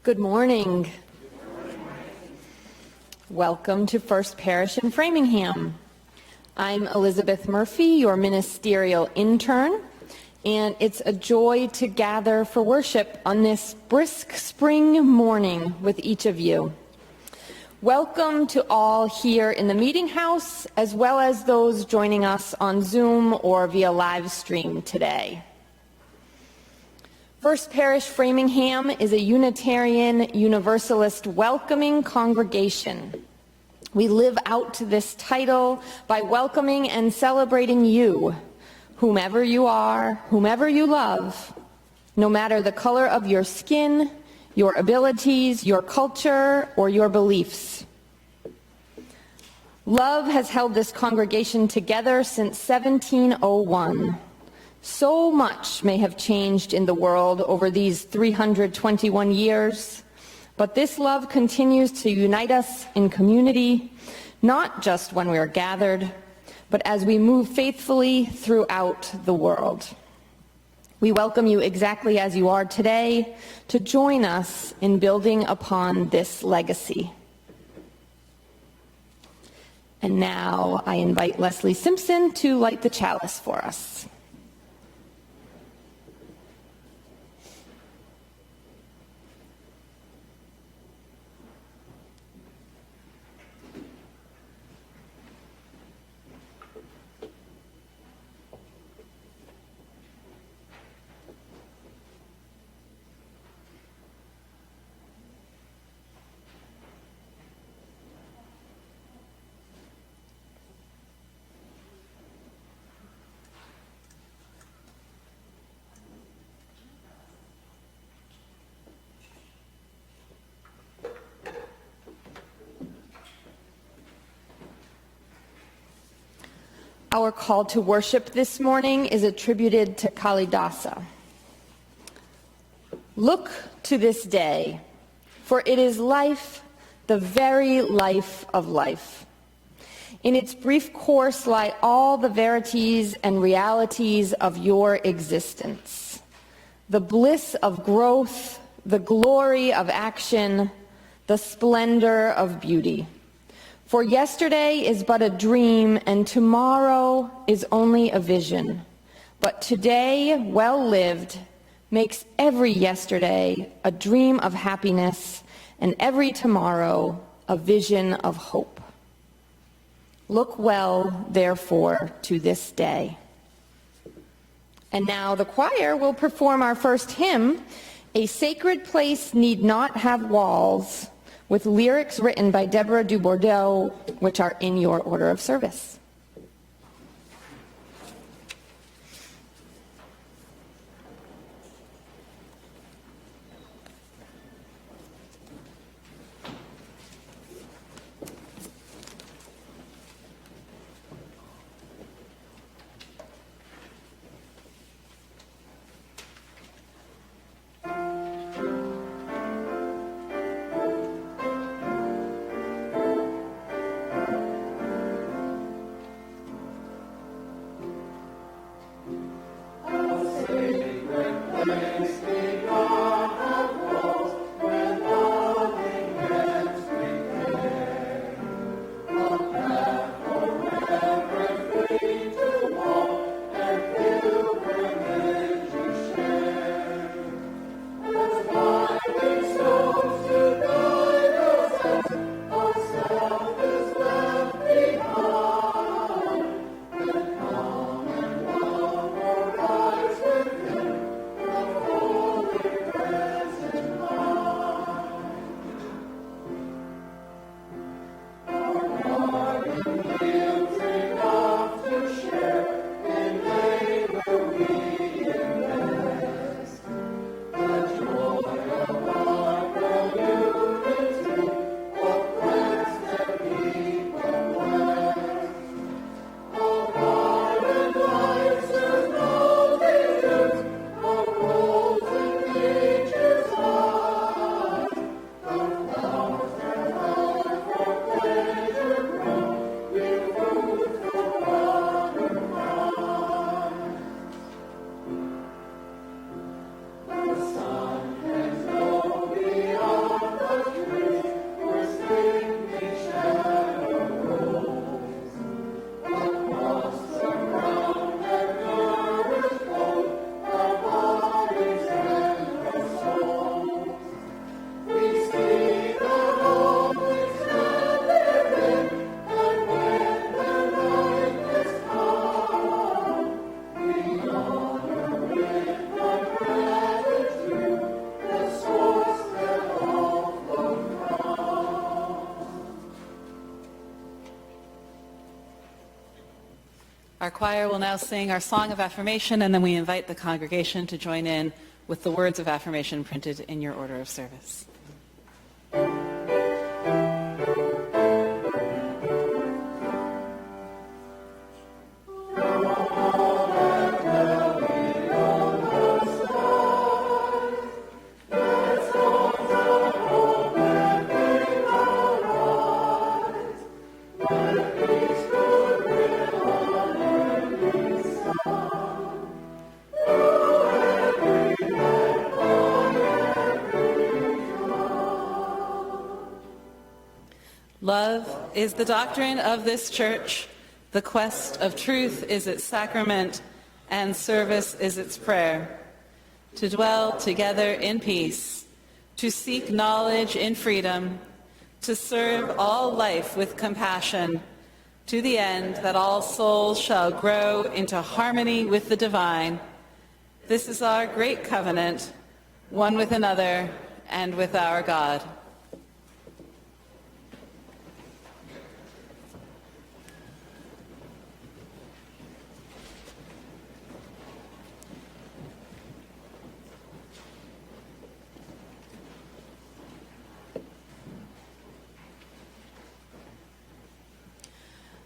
Good morning. Welcome to First Parish in Framingham. I'm Elizabeth Murphy, your ministerial intern, and it's a joy to gather for worship on this brisk spring morning with each of you. Welcome to all here in the meeting house, as well as those joining us on Zoom or via live stream today. First Parish Framingham is a Unitarian Universalist welcoming congregation. We live out to this title by welcoming and celebrating you, whomever you are, whomever you love, no matter the color of your skin, your abilities, your culture, or your beliefs. Love has held this congregation together since 1701. So much may have changed in the world over these 321 years, but this love continues to unite us in community, not just when we are gathered, but as we move faithfully throughout the world. We welcome you exactly as you are today to join us in building upon this legacy. And now I invite Leslie Simpson to light the chalice for us. Our call to worship this morning is attributed to Kalidasa. Look to this day, for it is life, the very life of life. In its brief course lie all the verities and realities of your existence, the bliss of growth, the glory of action, the splendor of beauty. For yesterday is but a dream, and tomorrow is only a vision. But today, well lived, makes every yesterday a dream of happiness, and every tomorrow a vision of hope. Look well, therefore, to this day. And now the choir will perform our first hymn, A Sacred Place Need Not Have Walls, with lyrics written by Deborah Du Bordeaux, which are in your order of service. Oh choir will now sing our song of affirmation, and then we invite the congregation to join in with the words of affirmation printed in your order of service. Love is the doctrine of this church, the quest of truth is its sacrament, and service is its prayer. To dwell together in peace, to seek knowledge in freedom, to serve all life with compassion, to the end that all souls shall grow into harmony with the divine. This is our great covenant, one with another and with our God.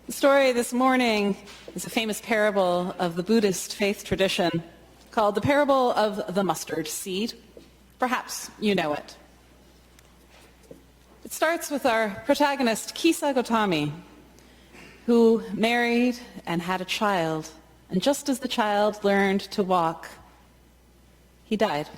The story this morning is a famous parable of the Buddhist faith tradition called the parable of the mustard seed. Perhaps you know it. It starts with our protagonist, Kisa Gotami, who married and had a child, and just as the child learned to walk, he died.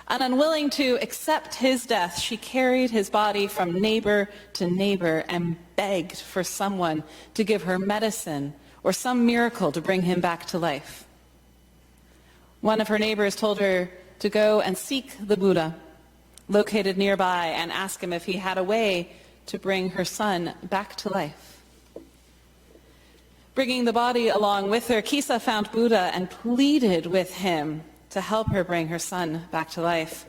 And unwilling to accept his death, she carried his body from neighbor to neighbor and begged for someone to give her medicine or some miracle to bring him back to life. One of her neighbors told her to go and seek the Buddha, located nearby, and ask him if he had a way to bring her son back to life. Bringing the body along with her, Kisa found Buddha and pleaded with him to help her bring her son back to life.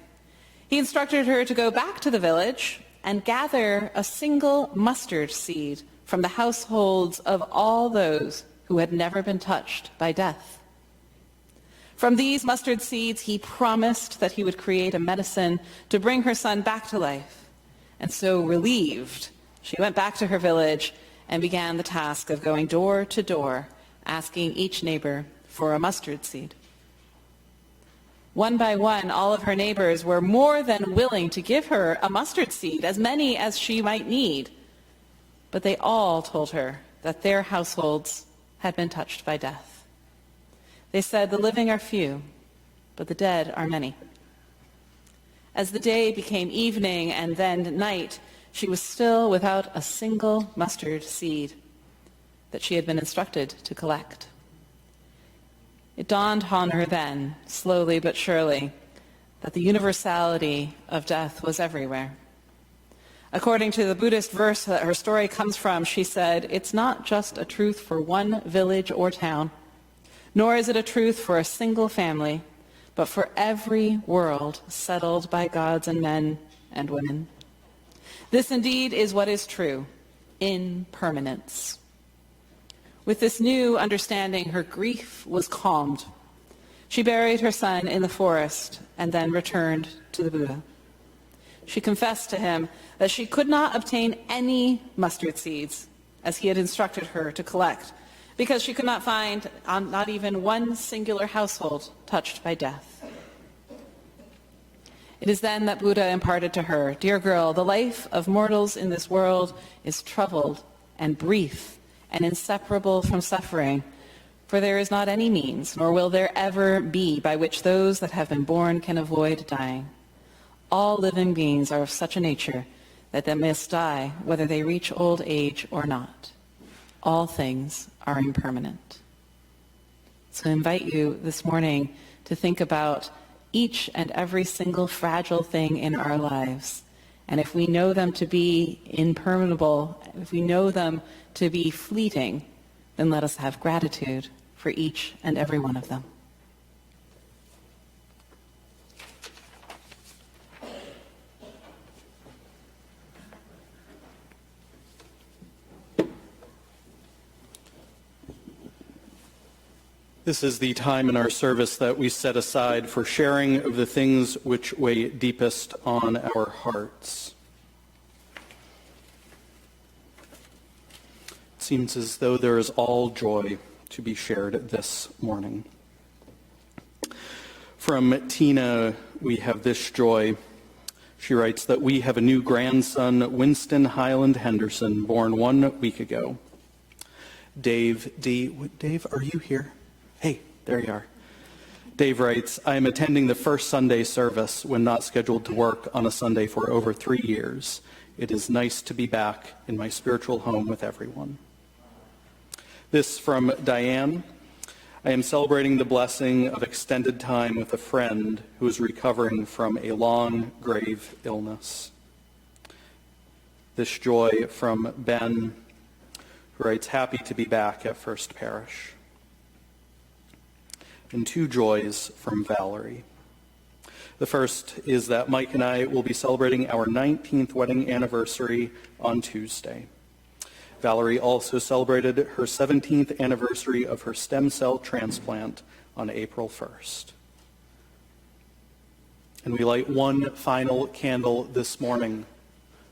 He instructed her to go back to the village and gather a single mustard seed from the households of all those who had never been touched by death. From these mustard seeds, he promised that he would create a medicine to bring her son back to life. And so, relieved, she went back to her village and began the task of going door to door, asking each neighbor for a mustard seed. One by one, all of her neighbors were more than willing to give her a mustard seed, as many as she might need. But they all told her that their households had been touched by death. They said, "The living are few, but the dead are many." As the day became evening and then night, she was still without a single mustard seed that she had been instructed to collect. It dawned on her then, slowly but surely, that the universality of death was everywhere. According to the Buddhist verse that her story comes from, she said, "It's not just a truth for one village or town, nor is it a truth for a single family, but for every world settled by gods and men and women. This indeed is what is true, impermanence." With this new understanding, her grief was calmed. She buried her son in the forest and then returned to the Buddha. She confessed to him that she could not obtain any mustard seeds, as he had instructed her to collect, because she could not find not even one singular household touched by death. It is then that Buddha imparted to her, "Dear girl, the life of mortals in this world is troubled and brief and inseparable from suffering, for there is not any means, nor will there ever be, by which those that have been born can avoid dying. All living beings are of such a nature that they must die, whether they reach old age or not. All things are impermanent." So I invite you this morning to think about each and every single fragile thing in our lives. And if we know them to be impermanable, if we know them to be fleeting, then let us have gratitude for each and every one of them. This is the time in our service that we set aside for sharing of the things which weigh deepest on our hearts. It seems as though there is all joy to be shared this morning. From Tina, we have this joy. She writes that we have a new grandson, Winston Highland Henderson, born 1 week ago. Dave, are you here? Hey, there you are. Dave writes, I am attending the first Sunday service when not scheduled to work on a Sunday for over 3 years. It is nice to be back in my spiritual home with everyone. This from Diane. I am celebrating the blessing of extended time with a friend who is recovering from a long, grave illness. This joy from Ben, who writes, happy to be back at First Parish. And 2 joys from Valerie. The first is that Mike and I will be celebrating our 19th wedding anniversary on Tuesday. Valerie also celebrated her 17th anniversary of her stem cell transplant on April 1st. And we light one final candle this morning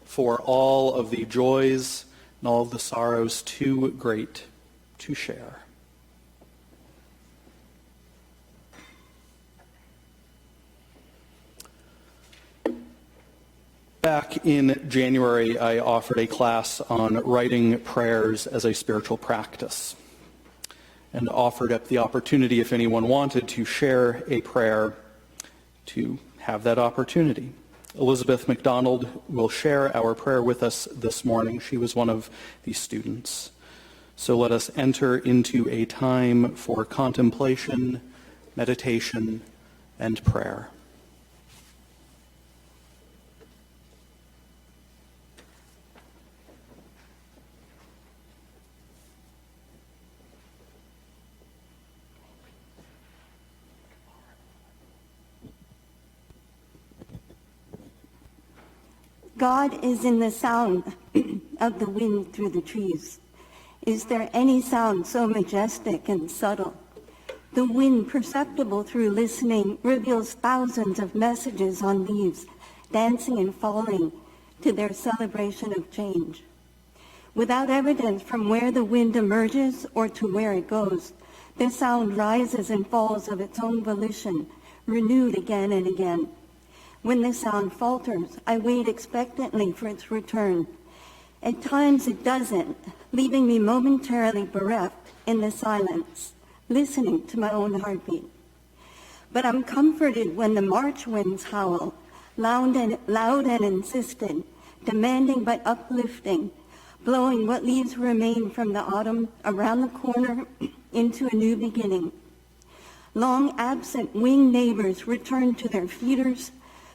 for all of the joys and all of the sorrows too great to share. Back in January, I offered a class on writing prayers as a spiritual practice and offered up the opportunity, if anyone wanted to share a prayer, to have that opportunity. Elizabeth McDonald will share our prayer with us this morning. She was one of the students. So let us enter into a time for contemplation, meditation, and prayer. God is in the sound of the wind through the trees. Is there any sound so majestic and subtle? The wind, perceptible through listening, reveals thousands of messages on leaves, dancing and falling to their celebration of change. Without evidence from where the wind emerges or to where it goes, the sound rises and falls of its own volition, renewed again and again. When the sound falters, I wait expectantly for its return. At times it doesn't, leaving me momentarily bereft in the silence, listening to my own heartbeat. But I'm comforted when the March winds howl, loud and insistent, demanding but uplifting, blowing what leaves remain from the autumn around the corner into a new beginning. Long absent winged neighbors return to their feeders.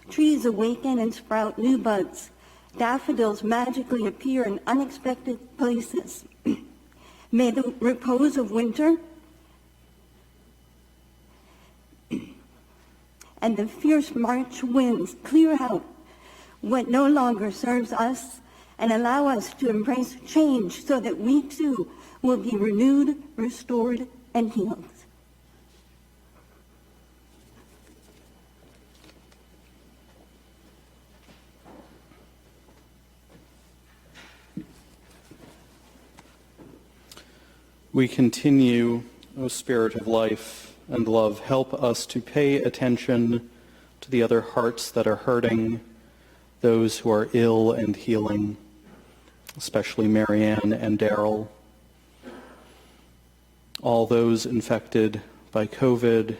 Trees awaken and sprout new buds. Daffodils magically appear in unexpected places. May the repose of winter and the fierce March winds clear out what no longer serves us and allow us to embrace change so that we too will be renewed, restored, and healed. We continue, O Spirit of life and love, help us to pay attention to the other hearts that are hurting, those who are ill and healing, especially Marianne and Daryl, all those infected by COVID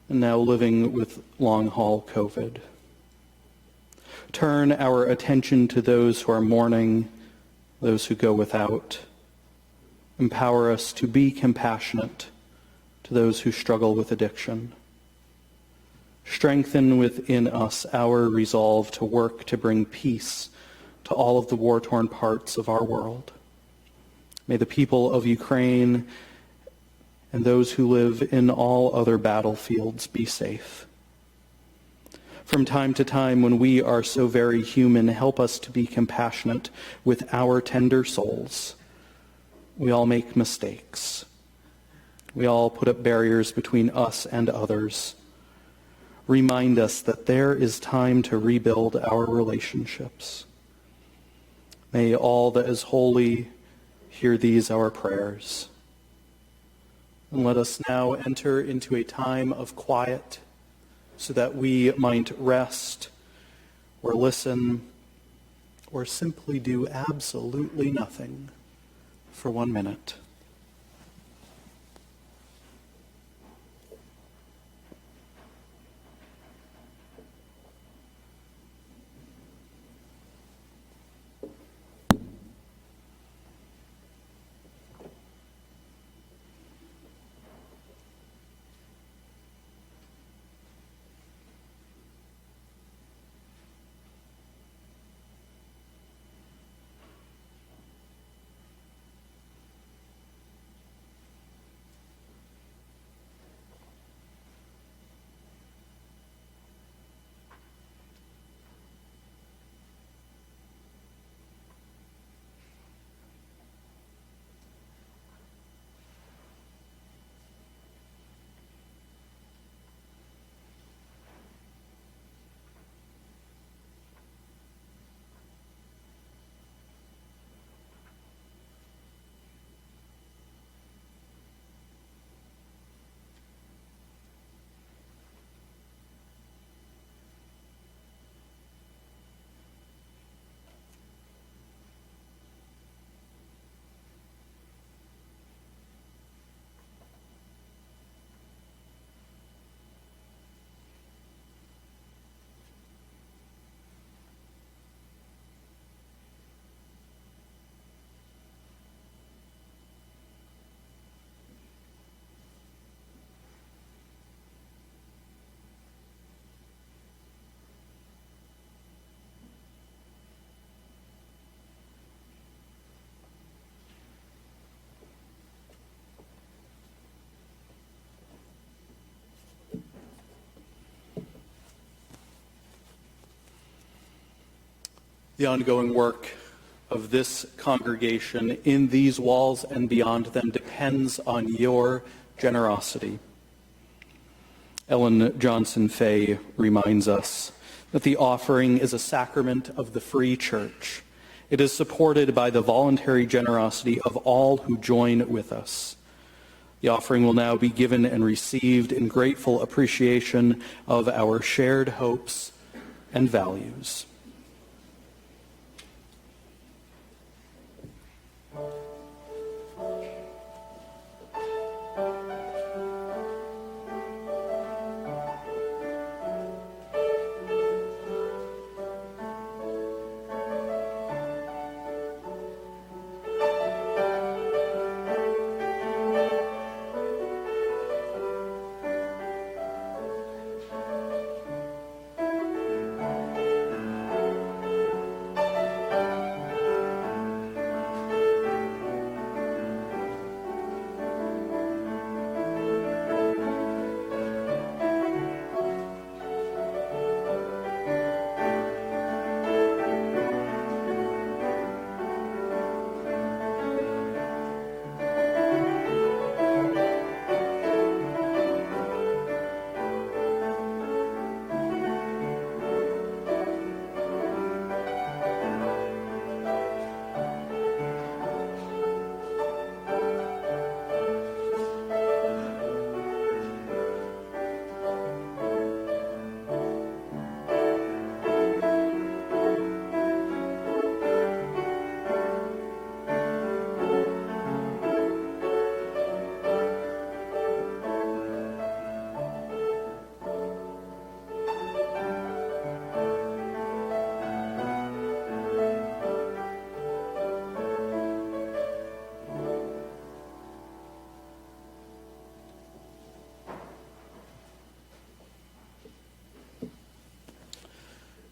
and now living with long-haul COVID. Turn our attention to those who are mourning, those who go without. Empower us to be compassionate to those who struggle with addiction. Strengthen within us our resolve to work to bring peace to all of the war-torn parts of our world. May the people of Ukraine and those who live in all other battlefields be safe. From time to time, when we are so very human, help us to be compassionate with our tender souls. We all make mistakes. We all put up barriers between us and others. Remind us that there is time to rebuild our relationships. May all that is holy hear these our prayers. And let us now enter into a time of quiet so that we might rest or listen or simply do absolutely nothing for 1 minute. The ongoing work of this congregation in these walls and beyond them depends on your generosity. Ellen Johnson Fay reminds us that the offering is a sacrament of the free church. It is supported by the voluntary generosity of all who join with us. The offering will now be given and received in grateful appreciation of our shared hopes and values.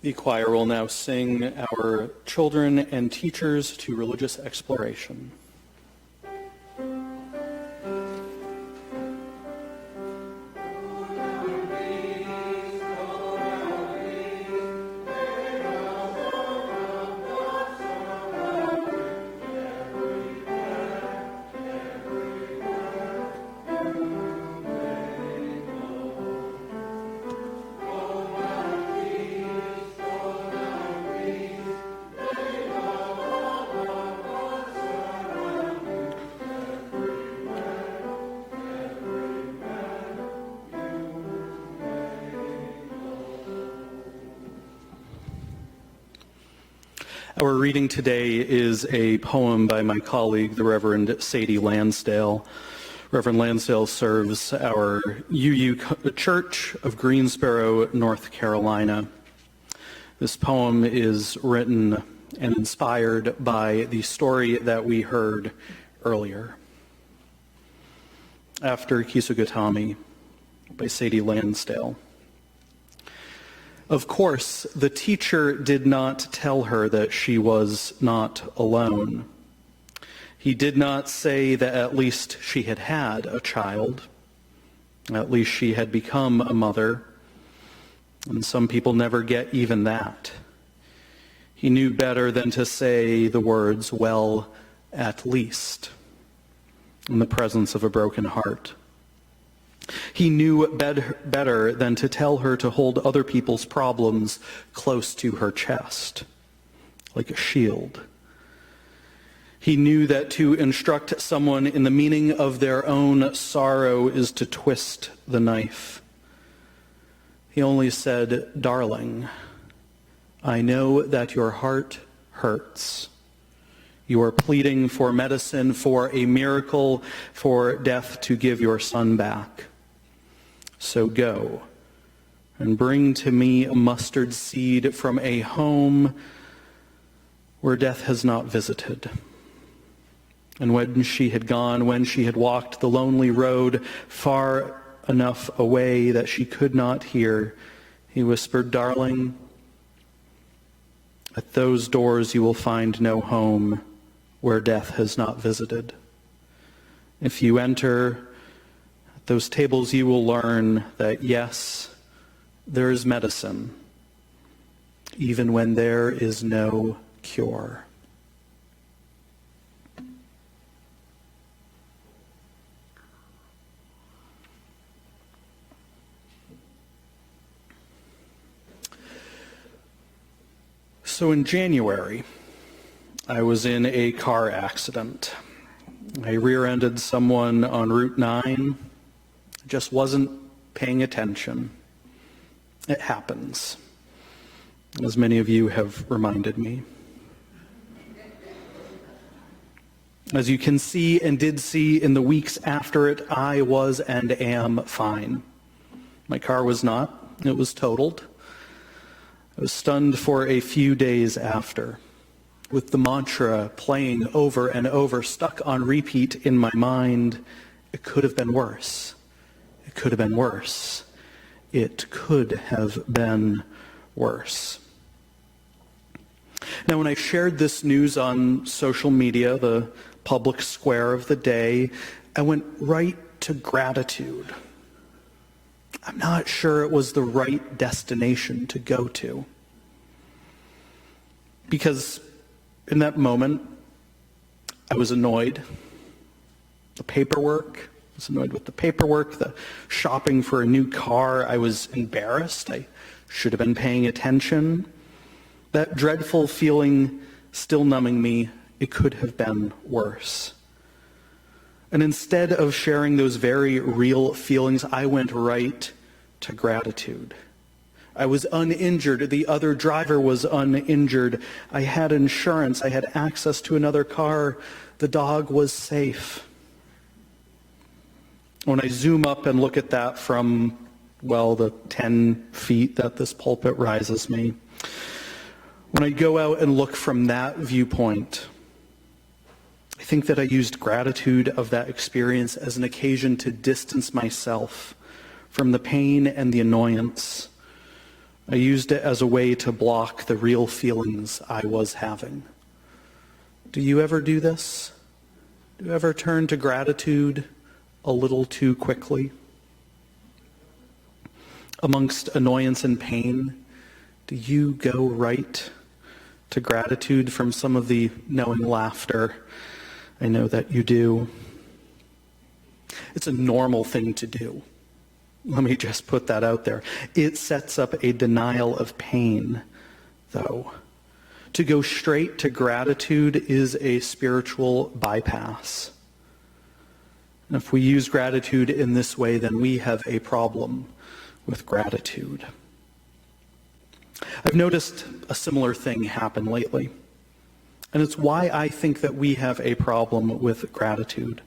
The choir will now sing our children and teachers to religious exploration. Our reading today is a poem by my colleague, the Reverend Sadie Lansdale. Reverend Lansdale serves our UU Church of Greensboro, North Carolina. This poem is written and inspired by the story that we heard earlier. After Kisugatami by Sadie Lansdale. Of course, the teacher did not tell her that she was not alone. He did not say that at least she had had a child. At least she had become a mother. And some people never get even that. He knew better than to say the words, well, at least, in the presence of a broken heart. He knew better than to tell her to hold other people's problems close to her chest, like a shield. He knew that to instruct someone in the meaning of their own sorrow is to twist the knife. He only said, "Darling, I know that your heart hurts. You are pleading for medicine, for a miracle, for death to give your son back. So go and bring to me a mustard seed from a home where death has not visited." And when she had gone, when she had walked the lonely road far enough away that she could not hear, he whispered, "Darling, at those doors you will find no home where death has not visited. If you enter at those tables, you will learn that, yes, there is medicine, even when there is no cure." So in January, I was in a car accident. I rear-ended someone on Route 9. Just wasn't paying attention. It happens, as many of you have reminded me. As you can see and did see in the weeks after it, I was and am fine. My car was not. It was totaled. I was stunned for a few days after, with the mantra playing over and over, stuck on repeat in my mind, it could have been worse. It could have been worse. It could have been worse. Now, when I shared this news on social media, the public square of the day, I went right to gratitude. I'm not sure it was the right destination to go to. Because in that moment, I was annoyed. I was annoyed with the paperwork, the shopping for a new car. I was embarrassed. I should have been paying attention. That dreadful feeling still numbing me, it could have been worse. And instead of sharing those very real feelings, I went right to gratitude. I was uninjured. The other driver was uninjured. I had insurance. I had access to another car. The dog was safe. When I zoom up and look at that from, well, the 10 feet that this pulpit rises me, when I go out and look from that viewpoint, I think that I used gratitude of that experience as an occasion to distance myself from the pain and the annoyance. I used it as a way to block the real feelings I was having. Do you ever do this? Do you ever turn to gratitude a little too quickly? Amongst annoyance and pain, do you go right to gratitude from some of the knowing laughter? I know that you do. It's a normal thing to do. Let me just put that out there. It sets up a denial of pain, though. To go straight to gratitude is a spiritual bypass. And if we use gratitude in this way, then we have a problem with gratitude. I've noticed a similar thing happen lately. And it's why I think that we have a problem with gratitude,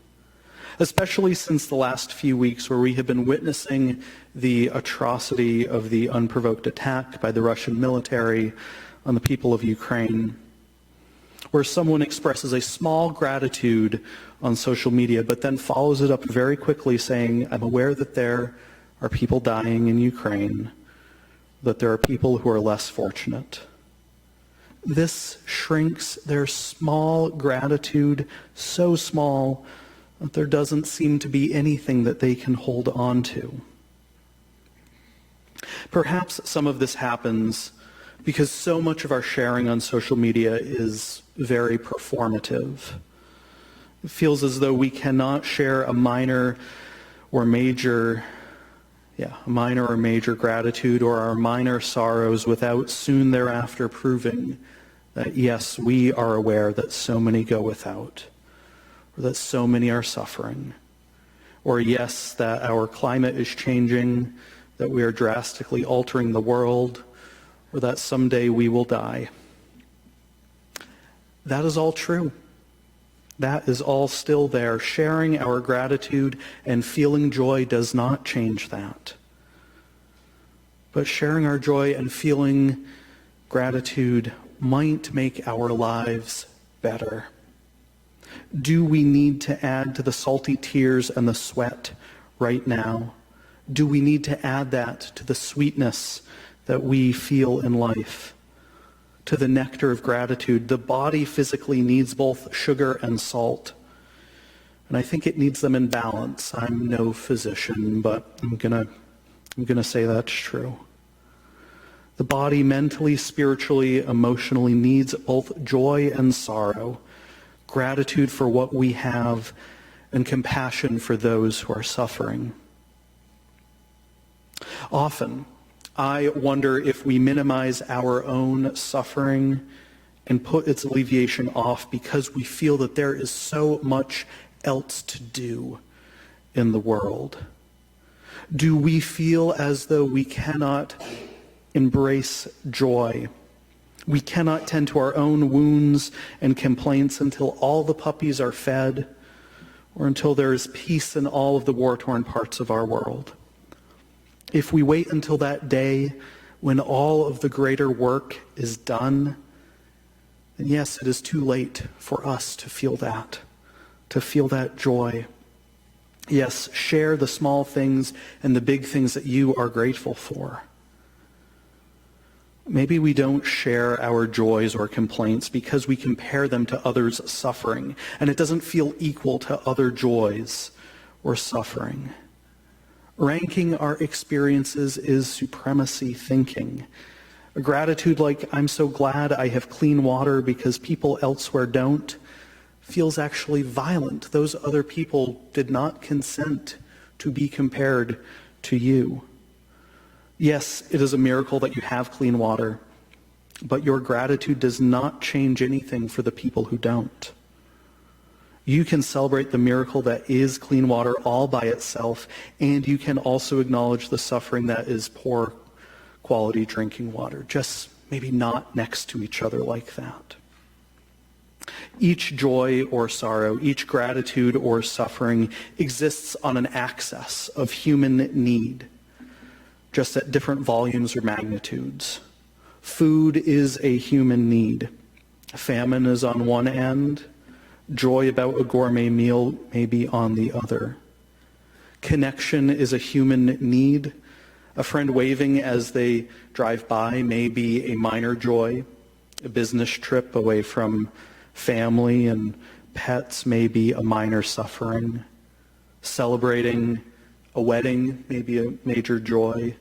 especially since the last few weeks where we have been witnessing the atrocity of the unprovoked attack by the Russian military on the people of Ukraine, where someone expresses a small gratitude on social media, but then follows it up very quickly saying, I'm aware that there are people dying in Ukraine, that there are people who are less fortunate. This shrinks their small gratitude so small that there doesn't seem to be anything that they can hold on to. Perhaps some of this happens because so much of our sharing on social media is very performative. It feels as though we cannot share a minor or major gratitude or our minor sorrows without soon thereafter proving that, yes, we are aware that so many go without, or that so many are suffering, or yes, that our climate is changing, that we are drastically altering the world, or that someday we will die. That is all true. That is all still there. Sharing our gratitude and feeling joy does not change that. But sharing our joy and feeling gratitude might make our lives better. Do we need to add to the salty tears and the sweat right now? Do we need to add that to the sweetness that we feel in life, to the nectar of gratitude? The body physically needs both sugar and salt, and I think it needs them in balance. I'm no physician, but I'm gonna say that's true. The body mentally, spiritually, emotionally needs both joy and sorrow, gratitude for what we have, and compassion for those who are suffering. Often, I wonder if we minimize our own suffering and put its alleviation off because we feel that there is so much else to do in the world. Do we feel as though we cannot embrace joy? We cannot tend to our own wounds and complaints until all the puppies are fed or until there is peace in all of the war-torn parts of our world. If we wait until that day when all of the greater work is done, then yes, it is too late for us to feel that joy. Yes, share the small things and the big things that you are grateful for. Maybe we don't share our joys or complaints because we compare them to others' suffering, and it doesn't feel equal to other joys or suffering. Ranking our experiences is supremacy thinking. A gratitude like, I'm so glad I have clean water because people elsewhere don't, feels actually violent. Those other people did not consent to be compared to you. Yes, it is a miracle that you have clean water, but your gratitude does not change anything for the people who don't. You can celebrate the miracle that is clean water all by itself, and you can also acknowledge the suffering that is poor quality drinking water, just maybe not next to each other like that. Each joy or sorrow, each gratitude or suffering exists on an axis of human need, just at different volumes or magnitudes. Food is a human need. Famine is on one end. Joy about a gourmet meal may be on the other. Connection is a human need. A friend waving as they drive by may be a minor joy. A business trip away from family and pets may be a minor suffering. Celebrating a wedding may be a major joy.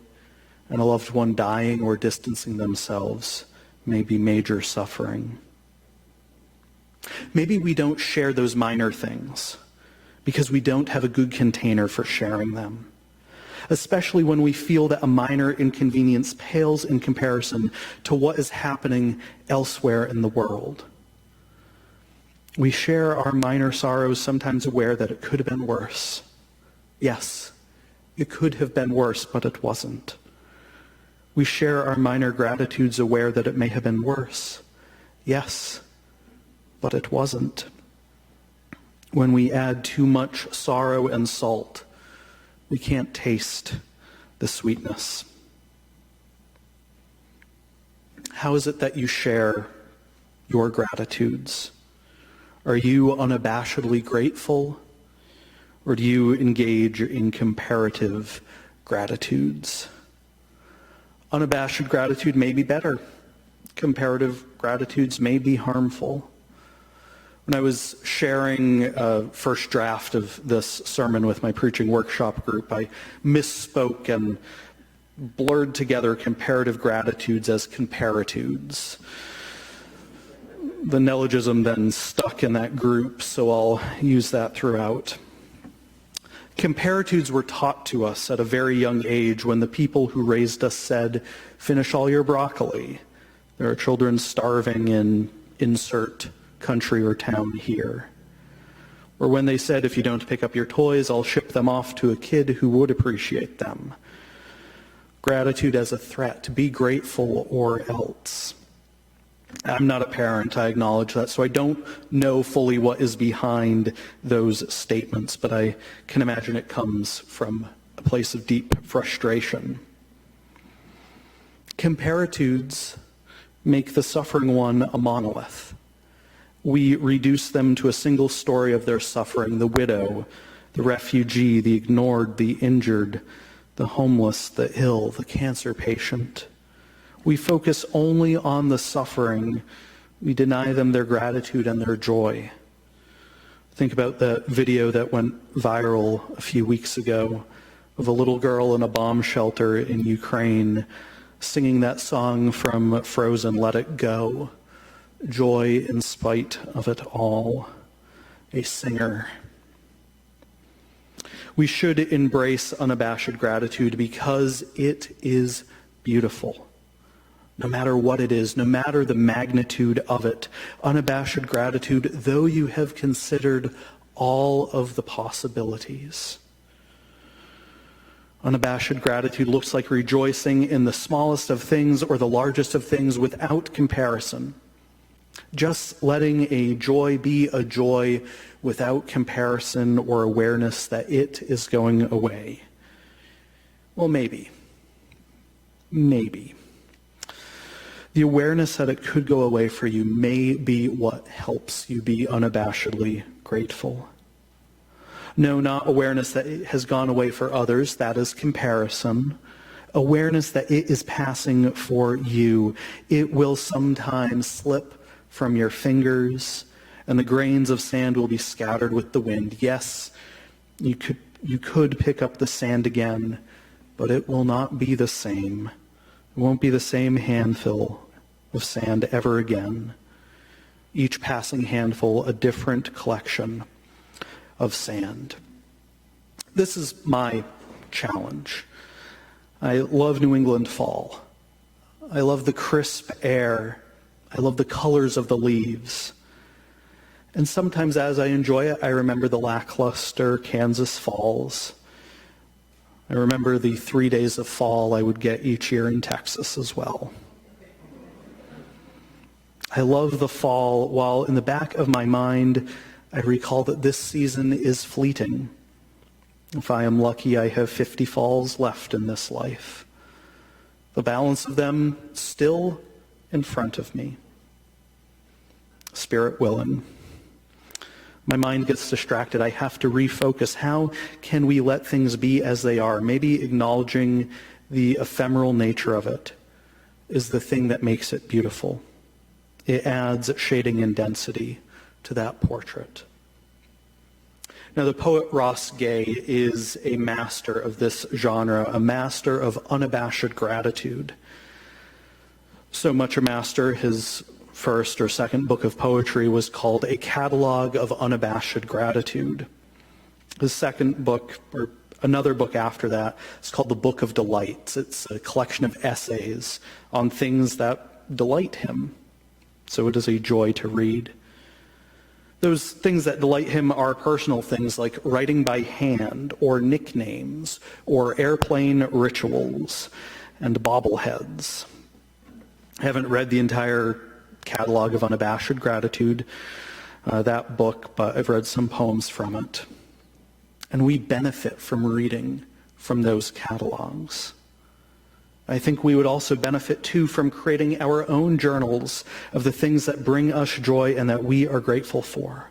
And a loved one dying or distancing themselves may be major suffering. Maybe we don't share those minor things because we don't have a good container for sharing them, especially when we feel that a minor inconvenience pales in comparison to what is happening elsewhere in the world. We share our minor sorrows, sometimes aware that it could have been worse. Yes, it could have been worse, but it wasn't. We share our minor gratitudes aware that it may have been worse. Yes, but it wasn't. When we add too much sorrow and salt, we can't taste the sweetness. How is it that you share your gratitudes? Are you unabashedly grateful, or do you engage in comparative gratitudes? Unabashed gratitude may be better. Comparative gratitudes may be harmful. When I was sharing a first draft of this sermon with my preaching workshop group, I misspoke and blurred together comparative gratitudes as comparitudes. The neologism then stuck in that group, so I'll use that throughout. Comparitudes were taught to us at a very young age when the people who raised us said, "Finish all your broccoli. There are children starving in insert country or town here." Or when they said, "If you don't pick up your toys, I'll ship them off to a kid who would appreciate them." Gratitude as a threat, be grateful or else. I'm not a parent, I acknowledge that, so I don't know fully what is behind those statements, but I can imagine it comes from a place of deep frustration. Comparitudes make the suffering one a monolith. We reduce them to a single story of their suffering: the widow, the refugee, the ignored, the injured, the homeless, the ill, the cancer patient. We focus only on the suffering. We deny them their gratitude and their joy. Think about the video that went viral a few weeks ago of a little girl in a bomb shelter in Ukraine singing that song from Frozen, "Let It Go." Joy in spite of it all. A singer. We should embrace unabashed gratitude because it is beautiful. No matter what it is, no matter the magnitude of it, unabashed gratitude, though you have considered all of the possibilities. Unabashed gratitude looks like rejoicing in the smallest of things or the largest of things without comparison. Just letting a joy be a joy without comparison or awareness that it is going away. Well, maybe. The awareness that it could go away for you may be what helps you be unabashedly grateful. No, not awareness that it has gone away for others. That is comparison. Awareness that it is passing for you. It will sometimes slip from your fingers, and the grains of sand will be scattered with the wind. Yes, you could pick up the sand again, but it will not be the same. It won't be the same handful of sand ever again. Each passing handful, a different collection of sand. This is my challenge. I love New England fall. I love the crisp air. I love the colors of the leaves. And sometimes as I enjoy it, I remember the lackluster Kansas falls. I remember the 3 days of fall I would get each year in Texas as well. I love the fall, while in the back of my mind, I recall that this season is fleeting. If I am lucky, I have 50 falls left in this life. The balance of them still in front of me. Spirit willing. My mind gets distracted. I have to refocus. How can we let things be as they are? Maybe acknowledging the ephemeral nature of it is the thing that makes it beautiful. It adds shading and density to that portrait. Now, the poet Ross Gay is a master of this genre, a master of unabashed gratitude. So much a master, his first or second book of poetry was called A Catalog of Unabashed Gratitude. His second book, or another book after that, is called The Book of Delights. It's a collection of essays on things that delight him. So it is a joy to read. Those things that delight him are personal things like writing by hand, or nicknames, or airplane rituals, and bobbleheads. I haven't read the entire catalog of unabashed gratitude, that book, but I've read some poems from it. And we benefit from reading from those catalogs. I think we would also benefit, too, from creating our own journals of the things that bring us joy and that we are grateful for.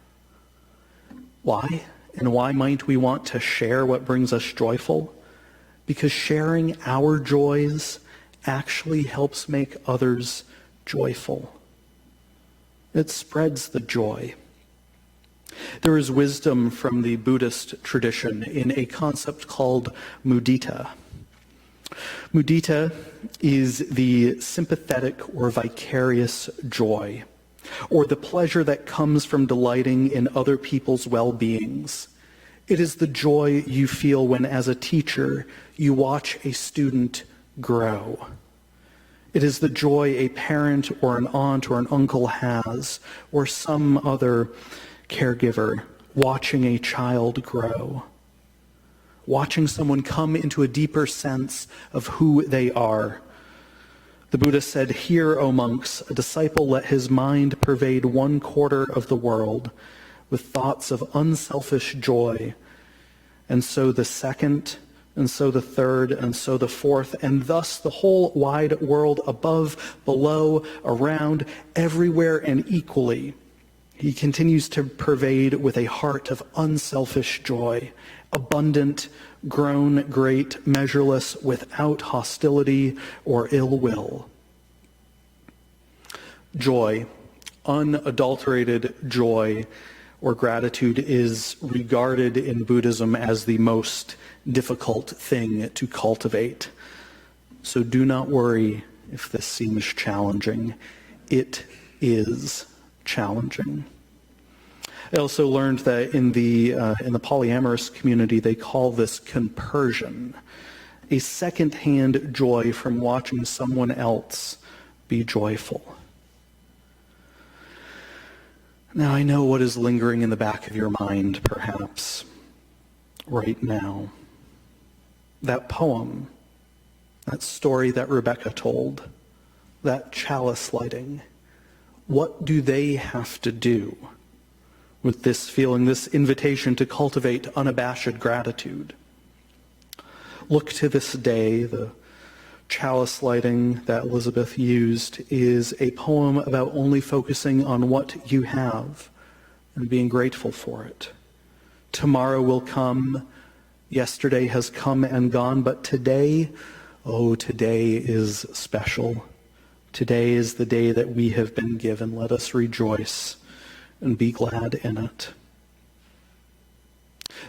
Why? And why might we want to share what brings us joyful? Because sharing our joys actually helps make others joyful. It spreads the joy. There is wisdom from the Buddhist tradition in a concept called mudita. Mudita is the sympathetic or vicarious joy, or the pleasure that comes from delighting in other people's well-beings. It is the joy you feel when, as a teacher, you watch a student grow. It is the joy a parent or an aunt or an uncle has, or some other caregiver, watching a child grow. Watching someone come into a deeper sense of who they are. The Buddha said, "Hear, O monks, a disciple let his mind pervade 1/4 of the world with thoughts of unselfish joy, and so the second, and so the third, and so the fourth, and thus the whole wide world above, below, around, everywhere and equally. He continues to pervade with a heart of unselfish joy, abundant, grown great, measureless, without hostility or ill will." Joy, unadulterated joy or gratitude, is regarded in Buddhism as the most difficult thing to cultivate. So do not worry if this seems challenging. It is challenging. I also learned that in the polyamorous community, they call this compersion, a second-hand joy from watching someone else be joyful. Now, I know what is lingering in the back of your mind, perhaps, right now. That poem, that story that Rebecca told, that chalice lighting, what do they have to do with this feeling, this invitation to cultivate unabashed gratitude? Look to this day. The chalice lighting that Elizabeth used is a poem about only focusing on what you have and being grateful for it. Tomorrow will come. Yesterday has come and gone, but today, oh, today is special. Today is the day that we have been given. Let us rejoice and be glad in it.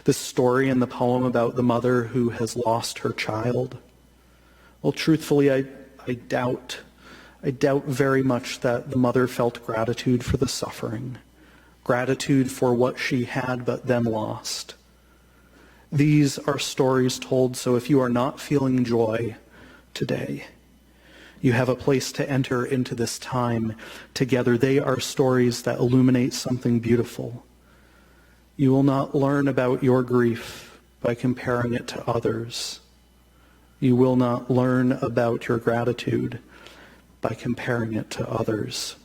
The story in the poem about the mother who has lost her child, well, truthfully, I doubt very much that the mother felt gratitude for the suffering, gratitude for what she had but then lost. These are stories told, so if you are not feeling joy today, you have a place to enter into this time together. They are stories that illuminate something beautiful. You will not learn about your grief by comparing it to others. You will not learn about your gratitude by comparing it to others.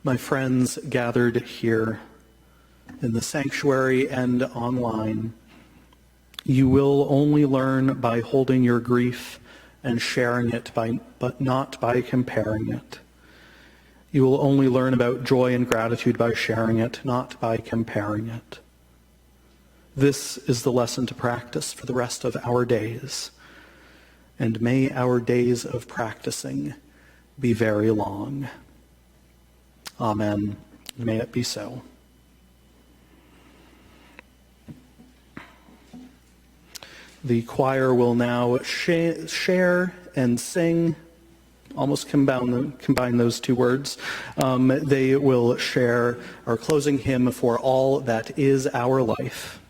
My friends gathered here in the sanctuary and online, you will only learn by holding your grief and sharing it, but not by comparing it. You will only learn about joy and gratitude by sharing it, not by comparing it. This is the lesson to practice for the rest of our days. And may our days of practicing be very long. Amen. May it be so. The choir will now share and sing, almost combine those two words. They will share our closing hymn, "For All That Is Our Life."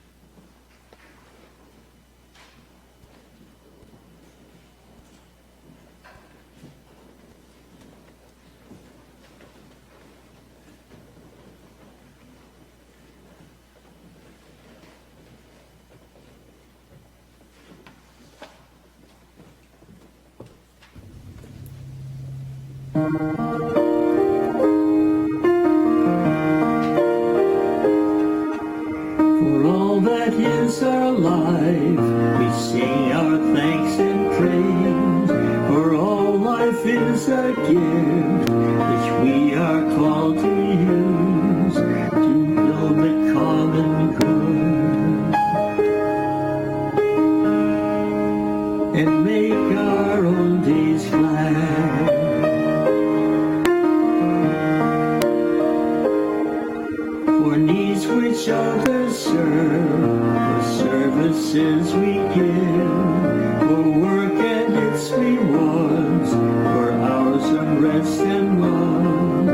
alive. We sing our thanks and praise, for all life is a gift which we are called to use to build the common good and make our own days glad. For needs which others serve, for services we give, for work and its rewards, for hours of rest and love,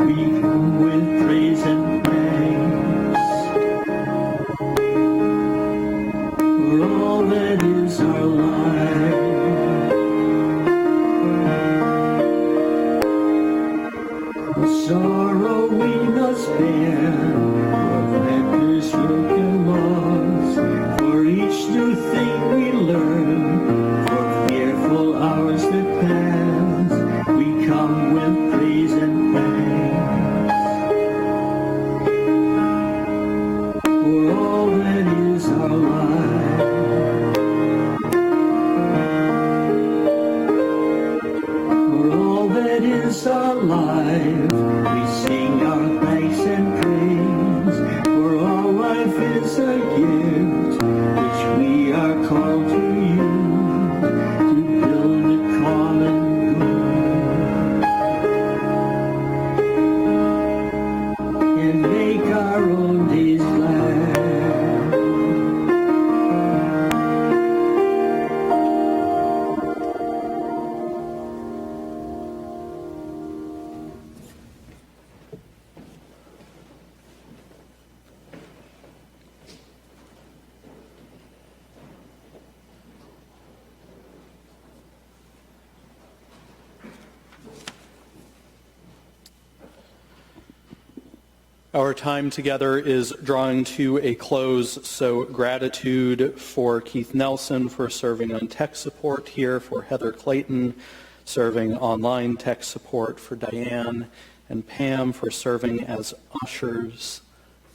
we come with praise and thanks for all that is our life. The sorrow we must bear, for factors, yoke and loss, for each new thing we learn, for fearful hours that pass, we come with praise and thanks for all that is our life. For all that is our life, we sing our thanks and praise. For all life is a gift which we are called to use to build a common good and make our own days glad. Our time together is drawing to a close, so gratitude for Keith Nelson for serving on tech support here, for Heather Clayton serving online tech support, for Diane and Pam for serving as ushers,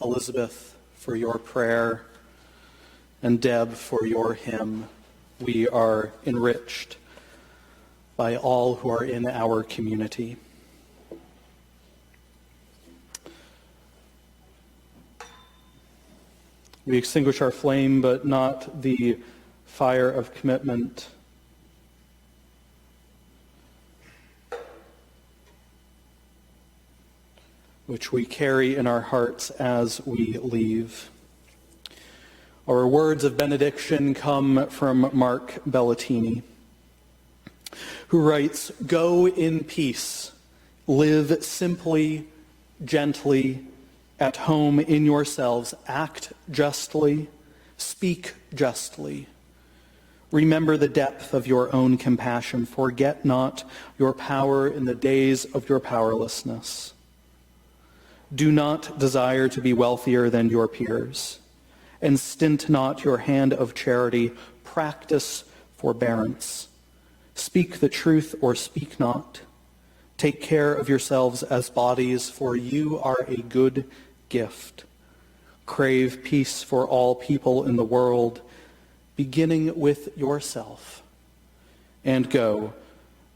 Elizabeth for your prayer, and Deb for your hymn. We are enriched by all who are in our community. We extinguish our flame, but not the fire of commitment. Which we carry in our hearts as we leave. Our words of benediction come from Mark Bellatini, who writes, "Go in peace, live simply, gently, at home in yourselves, act justly, speak justly. Remember the depth of your own compassion. Forget not your power in the days of your powerlessness. Do not desire to be wealthier than your peers, and stint not your hand of charity. Practice forbearance. Speak the truth or speak not. Take care of yourselves as bodies, for you are a good gift. Crave peace for all people in the world, beginning with yourself. And go,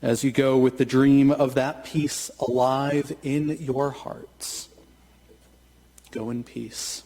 as you go with the dream of that peace alive in your hearts. Go in peace."